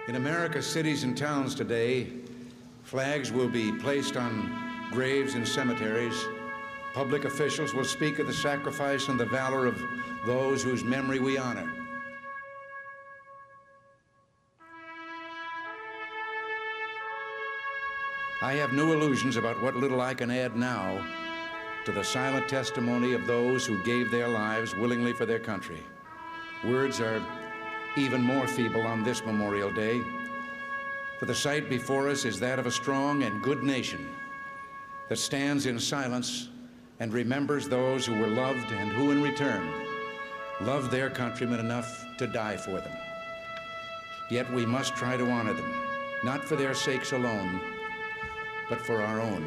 In America's cities and towns today, flags will be placed on graves in cemeteries. Public officials will speak of the sacrifice and the valor of those whose memory we honor. I have no illusions about what little I can add now to the silent testimony of those who gave their lives willingly for their country. Words are even more feeble on this Memorial Day, for the sight before us is that of a strong and good nation that stands in silence and remembers those who were loved and who in return loved their countrymen enough to die for them. Yet we must try to honor them, not for their sakes alone, but for our own.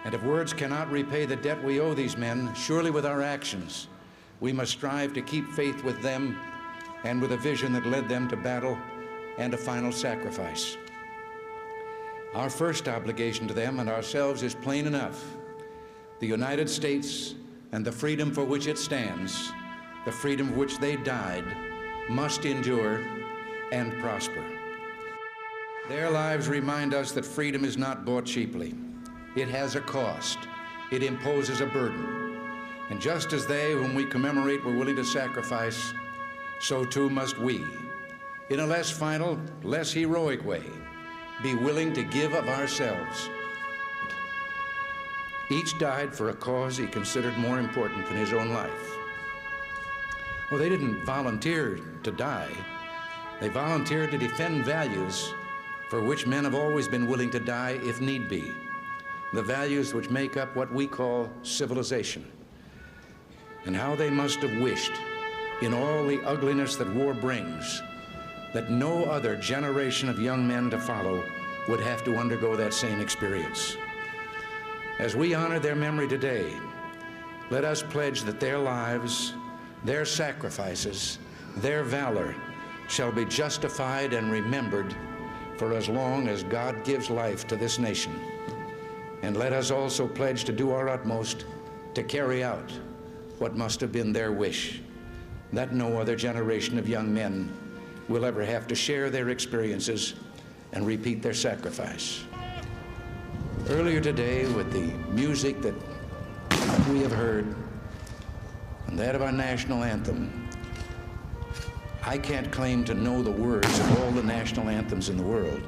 And if words cannot repay the debt we owe these men, surely with our actions, we must strive to keep faith with them and with a vision that led them to battle and a final sacrifice. Our first obligation to them and ourselves is plain enough. The United States and the freedom for which it stands, the freedom for which they died, must endure and prosper. Their lives remind us that freedom is not bought cheaply. It has a cost. It imposes a burden. And just as they whom we commemorate were willing to sacrifice, so too must we, in a less final, less heroic way, be willing to give of ourselves. Each died for a cause he considered more important than his own life. Well, they didn't volunteer to die. They volunteered to defend values for which men have always been willing to die if need be, the values which make up what we call civilization. And how they must have wished, in all the ugliness that war brings, that no other generation of young men to follow would have to undergo that same experience. As we honor their memory today, let us pledge that their lives, their sacrifices, their valor shall be justified and remembered for as long as God gives life to this nation. And let us also pledge to do our utmost to carry out what must have been their wish, that no other generation of young men will ever have to share their experiences and repeat their sacrifice. Earlier today, with the music that we have heard and that of our national anthem, I can't claim to know the words of all the national anthems in the world,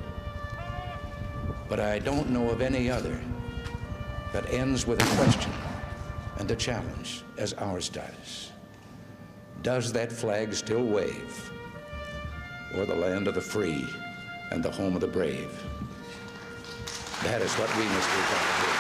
but I don't know of any other that ends with a question and a challenge as ours does. Does that flag still wave o'er the land of the free and the home of the brave? That is what we must do.